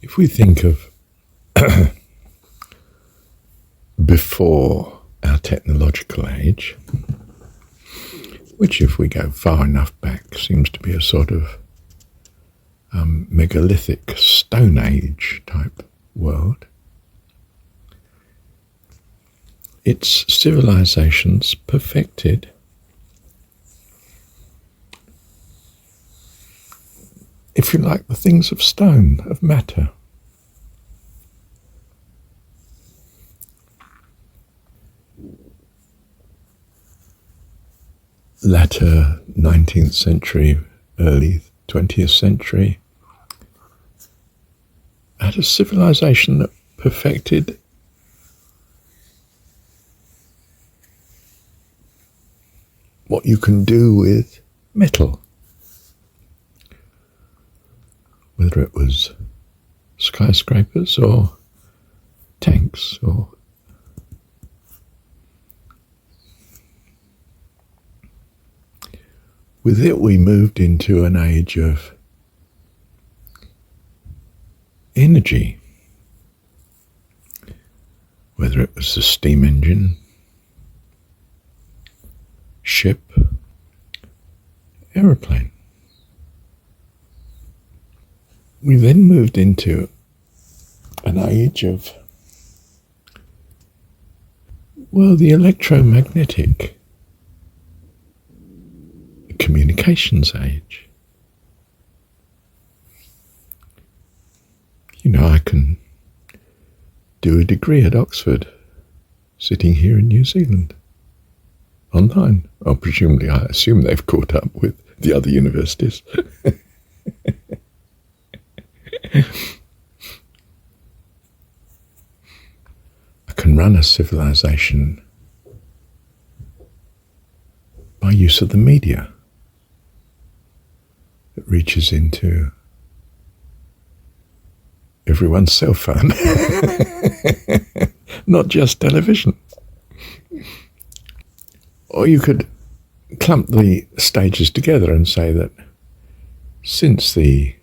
If we think of before our technological age, which if we go far enough back seems to be a sort of megalithic Stone Age type world, its civilizations perfected if you like the things of stone, of matter. Latter 19th century, early 20th century, had a civilization that perfected what you can do with metal. Whether it was skyscrapers or tanks or with it we moved into an age of energy, whether it was the steam engine, ship, aeroplane. We then moved into an age of, well, the electromagnetic communications age. You know, I can do a degree at Oxford, sitting here in New Zealand, online. Oh, presumably, I assume they've caught up with the other universities. I can run a civilization by use of the media that reaches into everyone's cell phone, not just television. Or you could clump the stages together and say that since the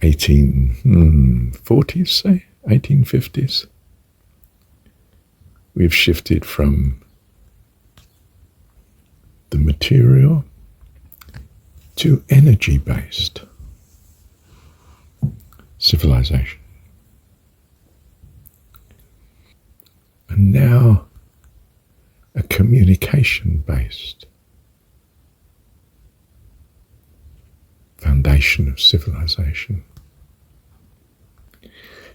1840s, say, 1850s, we've shifted from the material to energy-based civilization. And now a communication-based foundation of civilization.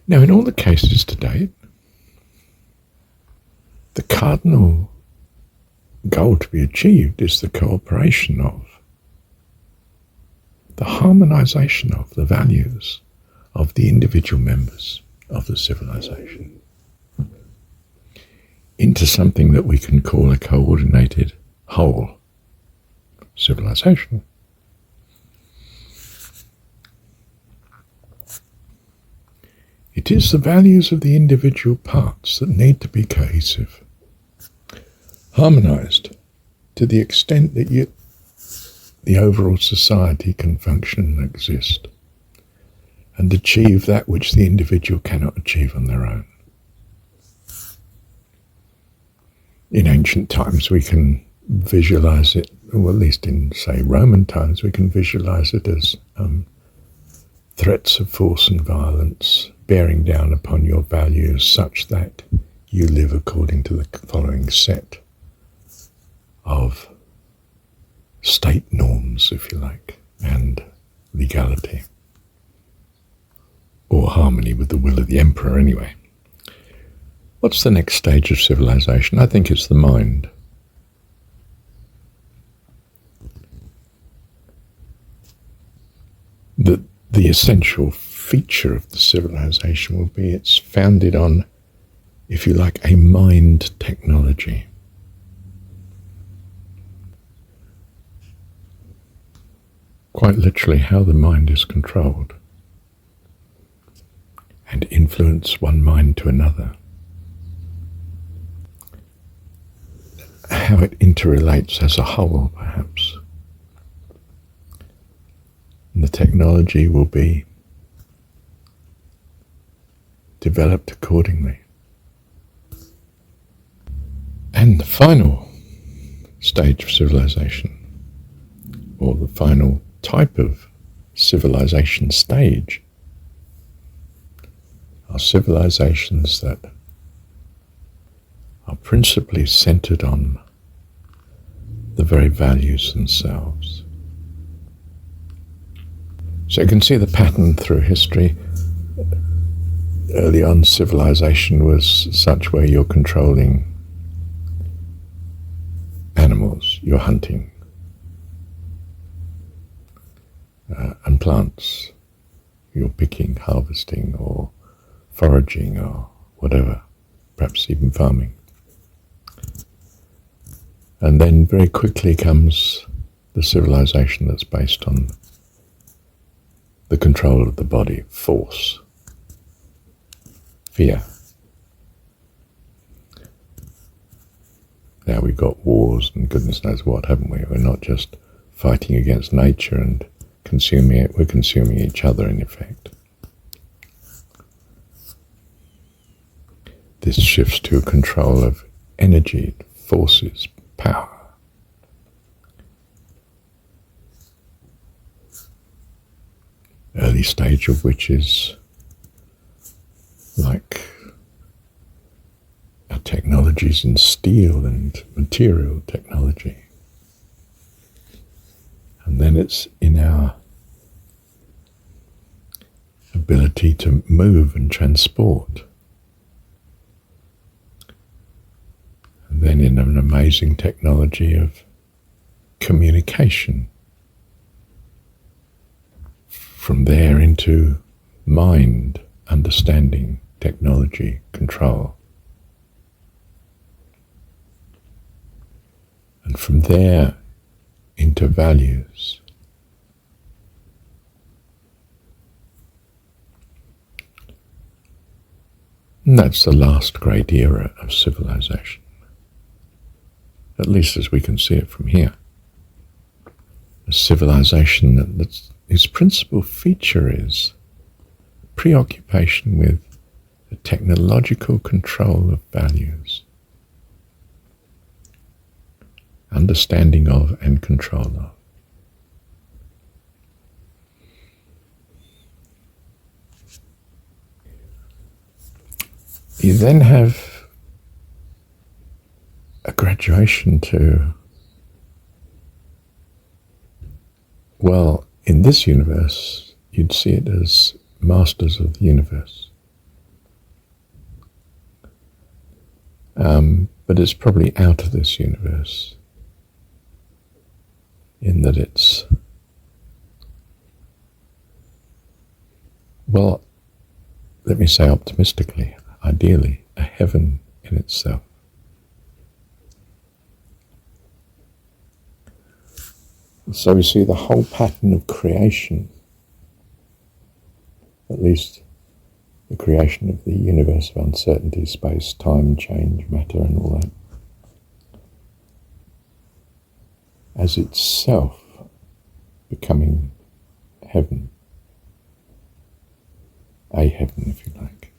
Now, in all the cases to date, the cardinal goal to be achieved is the cooperation of, the harmonization of the values of the individual members of the civilization into something that we can call a coordinated whole civilization. It is the values of the individual parts that need to be cohesive, harmonized to the extent that the overall society can function and exist and achieve that which the individual cannot achieve on their own. In ancient times we can visualize it, or at least in, say, Roman times, we can visualize it as threats of force and violence bearing down upon your values such that you live according to the following set of state norms, if you like, and legality, or harmony with the will of the emperor anyway. What's the next stage of civilization? I think it's the mind. The essential feature of the civilization will be it's founded on, if you like, a mind technology. Quite literally, how the mind is controlled and influence one mind to another. How it interrelates as a whole, perhaps. And the technology will be developed accordingly. And the final stage of civilization, or the final type of civilization stage, are civilizations that are principally centered on the very values themselves. So you can see the pattern through history. Early on, civilization was such where you're controlling animals, you're hunting, and plants, you're picking, harvesting, or foraging, or whatever, perhaps even farming. And then very quickly comes the civilization that's based on the control of the body, force, fear. Now we've got wars and goodness knows what, haven't we? We're not just fighting against nature and consuming it, we're consuming each other in effect. This shifts to control of energy, forces, power. Early stage of which is like our technologies in steel and material technology. And then it's in our ability to move and transport. And then in an amazing technology of communication. From there into mind, understanding, technology, control. And from there into values. And that's the last great era of civilization, at least as we can see it from here. A civilization that's its principal feature is preoccupation with the technological control of values, understanding of and control of. You then have a graduation to, well, in this universe, you'd see it as masters of the universe. But it's probably out of this universe, in that it's, well, let me say optimistically, ideally, a heaven in itself. So we see the whole pattern of creation, at least the creation of the universe of uncertainty, space, time, change, matter, and all that, as itself becoming heaven, a heaven, if you like,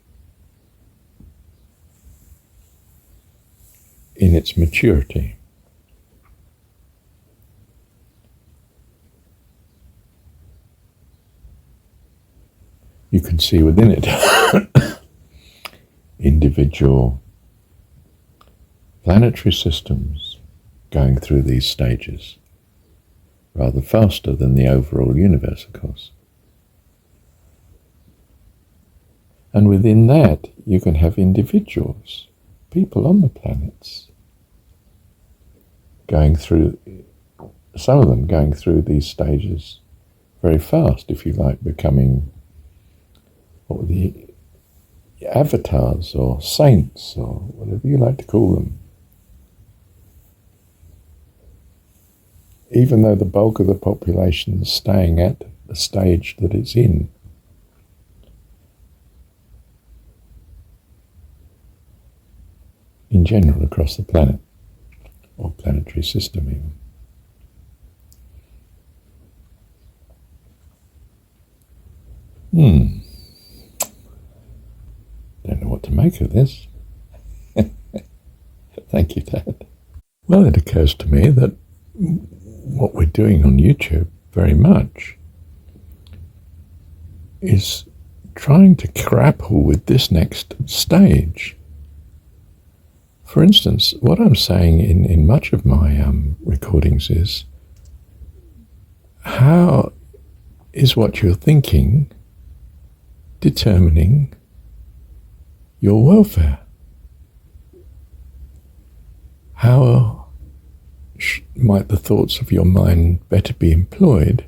in its maturity. You can see within it individual planetary systems going through these stages rather faster than the overall universe, of course. And within that, you can have individuals, people on the planets, going through, some of them going through these stages very fast, if you like, becoming what were the avatars or saints or whatever you like to call them. Even though the bulk of the population is staying at the stage that it's in. In general, across the planet, or planetary system even. make of this. Thank you, Dad. Well, it occurs to me that what we're doing on YouTube very much is trying to grapple with this next stage. For instance, what I'm saying in much of my recordings is, how is what you're thinking determining your welfare? How might the thoughts of your mind better be employed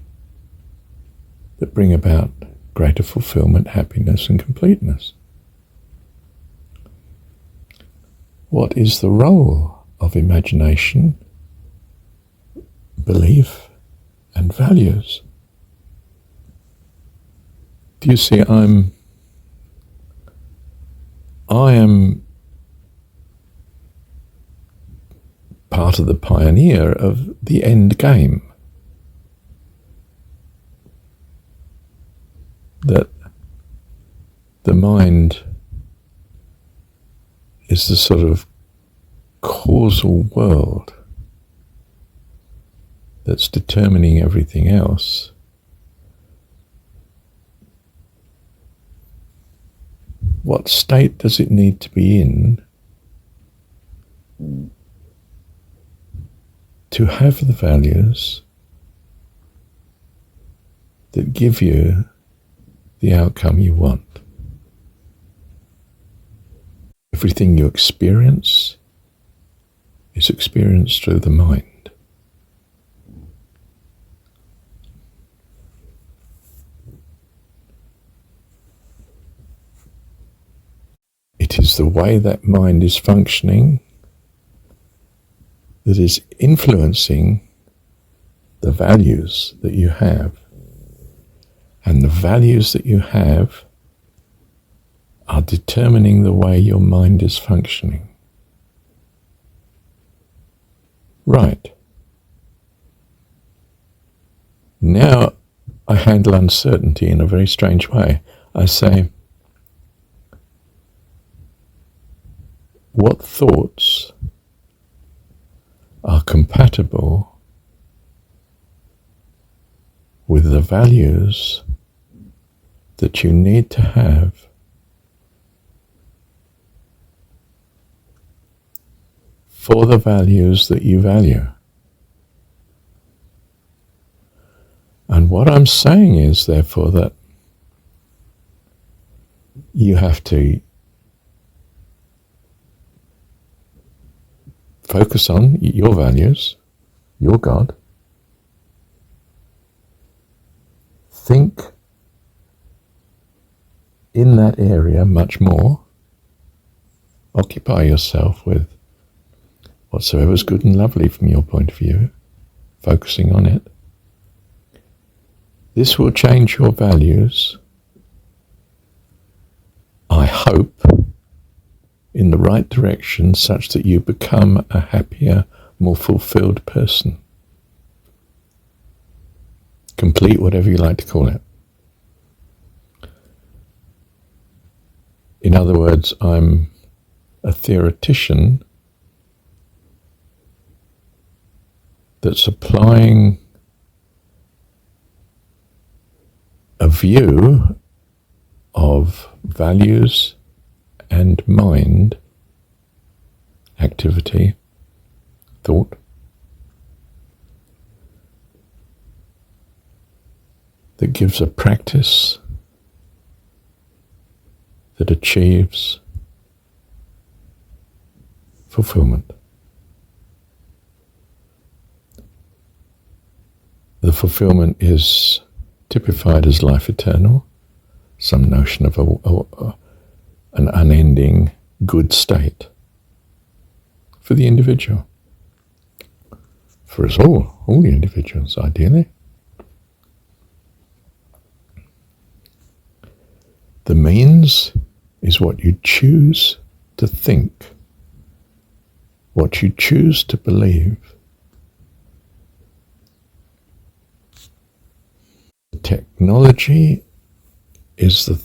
that bring about greater fulfillment, happiness, and completeness? What is the role of imagination, belief, and values? Do you see, I am part of the pioneer of the end game. That the mind is the sort of causal world that's determining everything else. What state does it need to be in to have the values that give you the outcome you want? Everything you experience is experienced through the mind. It is the way that mind is functioning that is influencing the values that you have. And the values that you have are determining the way your mind is functioning. Right. Now I handle uncertainty in a very strange way. I say, what thoughts are compatible with the values that you need to have for the values that you value? And what I'm saying is, therefore, that you have to focus on your values, your God. Think in that area much more. Occupy yourself with whatsoever is good and lovely from your point of view, focusing on it. This will change your values, I hope, in the right direction, such that you become a happier, more fulfilled person. Complete, whatever you like to call it. In other words, I'm a theoretician that's applying a view of values and mind, activity, thought, that gives a practice that achieves fulfillment. The fulfillment is typified as life eternal, some notion of an unending good state for the individual, for us all the individuals, ideally. The means is what you choose to think, what you choose to believe. Technology is the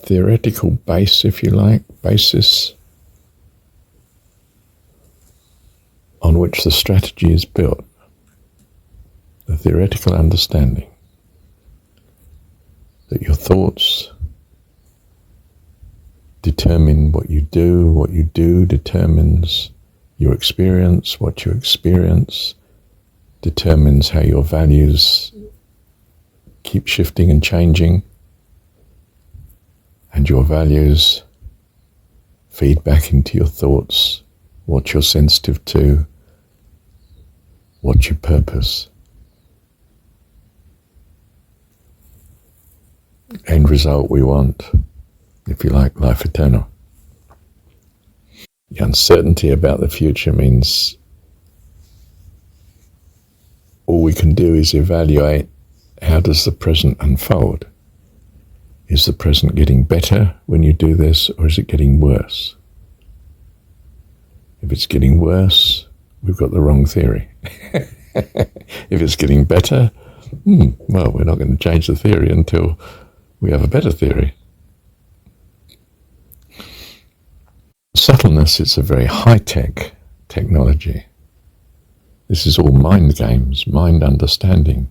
theoretical base, if you like, basis on which the strategy is built, the theoretical understanding that your thoughts determine what you do determines your experience, what you experience determines how your values keep shifting and changing, and your values feed back into your thoughts, what you're sensitive to, what you purpose. End result we want, if you like, life eternal. The uncertainty about the future means all we can do is evaluate how does the present unfold. Is the present getting better when you do this, or is it getting worse? If it's getting worse, we've got the wrong theory. If it's getting better, well, we're not going to change the theory until we have a better theory. Subtleness is a very high-tech technology. This is all mind games, mind understanding,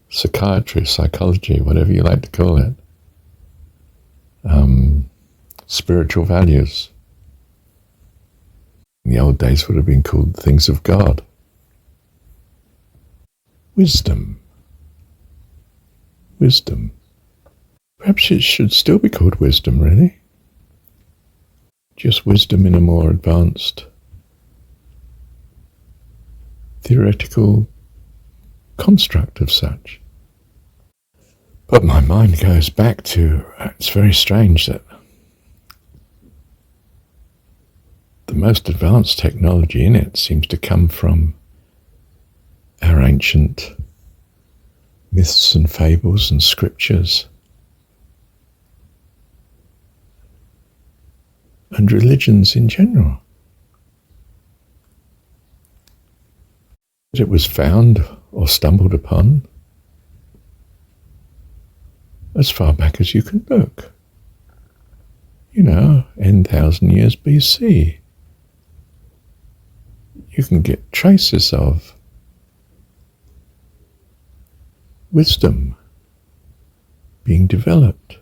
psychiatry, psychology, whatever you like to call it. Spiritual values. In the old days would have been called things of God. Wisdom. Wisdom. Perhaps it should still be called wisdom, really. Just wisdom in a more advanced theoretical construct of such. But my mind goes back to, it's very strange that the most advanced technology in it seems to come from our ancient myths and fables and scriptures and religions in general. It was found or stumbled upon as far back as you can look. N,000 years BC. You can get traces of wisdom being developed,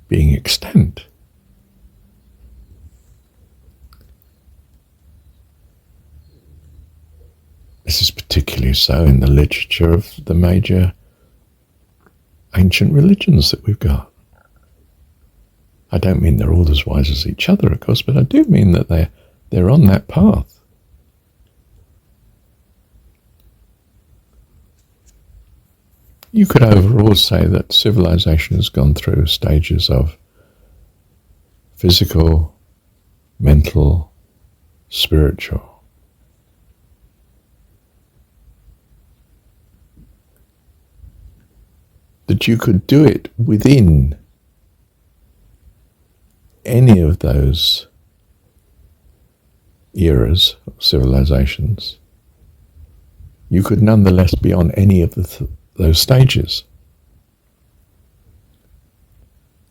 being extant. This is particularly so in the literature of the major ancient religions that we've got. I don't mean they're all as wise as each other, of course, but I do mean that they're on that path. You could overall say that civilization has gone through stages of physical, mental, spiritual. That you could do it within any of those eras of civilizations. You could nonetheless be on any of those stages.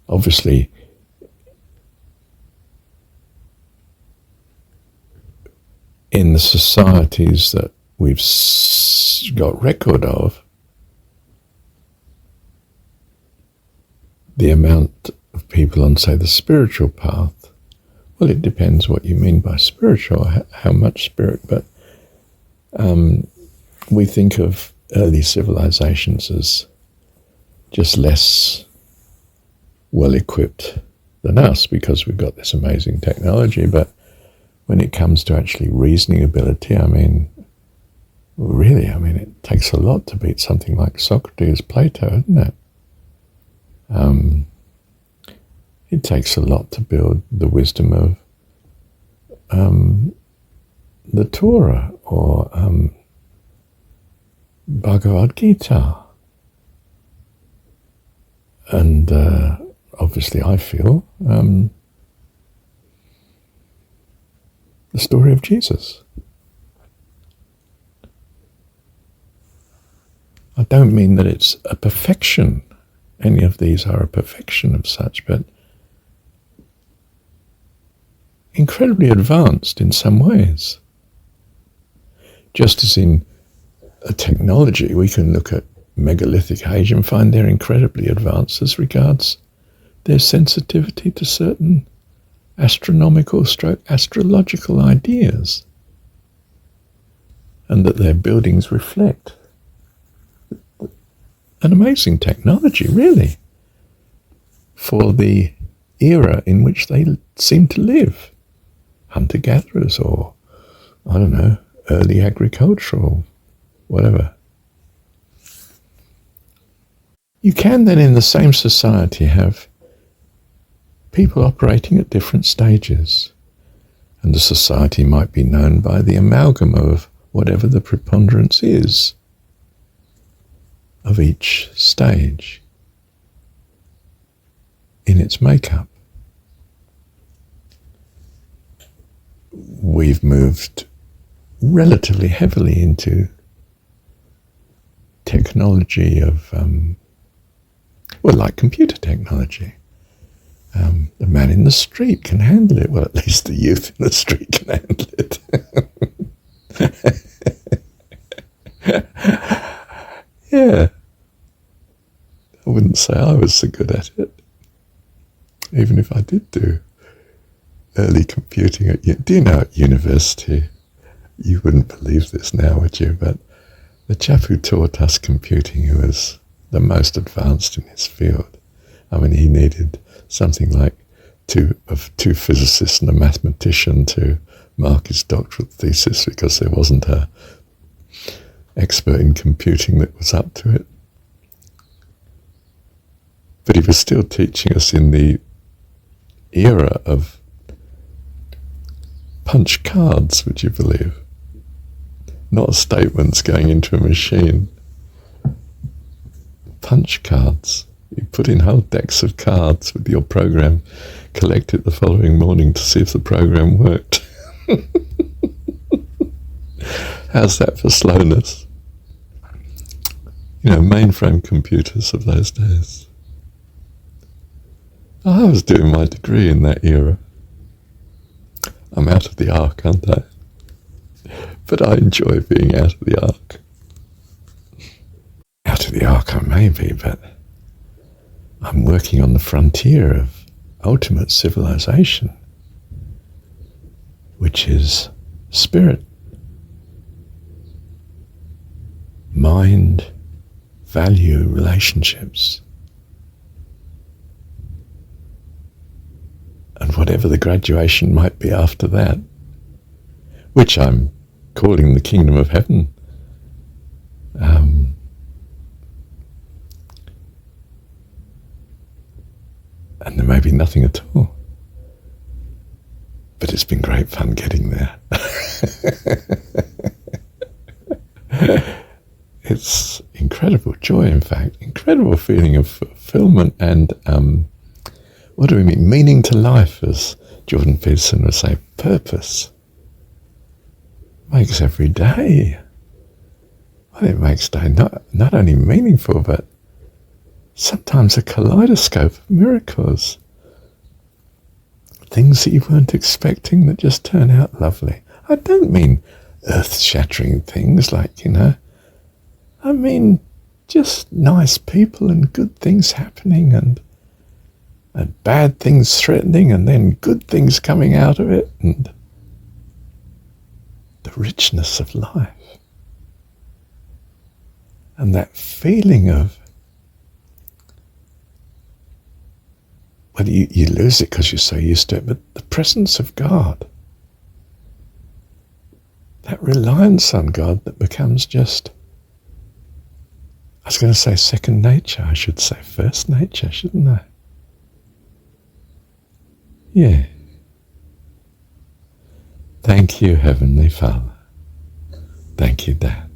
Obviously, in the societies that we've got record of, the amount of people on, say, the spiritual path, well, it depends what you mean by spiritual, how much spirit, but we think of early civilizations as just less well-equipped than us because we've got this amazing technology, but when it comes to actually reasoning ability, it takes a lot to beat something like Socrates, Plato, doesn't it? It takes a lot to build the wisdom of the Torah or Bhagavad Gita. And obviously I feel the story of Jesus. I don't mean that it's a perfection. Any of these are a perfection of such, but incredibly advanced in some ways. Just as in a technology, we can look at megalithic age and find they're incredibly advanced as regards their sensitivity to certain astronomical stroke astrological ideas, and that their buildings reflect an amazing technology, really, for the era in which they seem to live. Hunter-gatherers, or, I don't know, early agricultural, whatever. You can then, in the same society, have people operating at different stages, and the society might be known by the amalgam of whatever the preponderance is of each stage in its makeup. We've moved relatively heavily into technology of, like computer technology. The man in the street can handle it. Well, at least the youth in the street can handle it. Yeah. I wouldn't say I was so good at it, even if I did do early computing at, do you know, at university, you wouldn't believe this now, would you, but the chap who taught us computing, who was the most advanced in his field, I mean, he needed something like two physicists and a mathematician to mark his doctoral thesis because there wasn't a expert in computing that was up to it. But he was still teaching us in the era of punch cards, would you believe? Not statements going into a machine. Punch cards. You put in whole decks of cards with your program, collect it the following morning to see if the program worked. How's that for slowness? You know, mainframe computers of those days. I was doing my degree in that era. I'm out of the ark, aren't I? But I enjoy being out of the ark. Out of the ark I may be, but I'm working on the frontier of ultimate civilization, which is spirit, mind, value, relationships. And whatever the graduation might be after that, which I'm calling the kingdom of heaven. And there may be nothing at all. But it's been great fun getting there. It's incredible joy, in fact, incredible feeling of fulfillment and, what do we mean? Meaning to life, as Jordan Peterson would say, purpose. Makes every day. Well, it makes day not only meaningful, but sometimes a kaleidoscope of miracles. Things that you weren't expecting that just turn out lovely. I don't mean earth-shattering things like, I mean just nice people and good things happening and bad things threatening and then good things coming out of it, and the richness of life. And that feeling of, well, you lose it because you're so used to it, but the presence of God, that reliance on God that becomes just, I was going to say second nature, I should say first nature, shouldn't I? Yeah. Thank you, Heavenly Father. Thank you, Dad.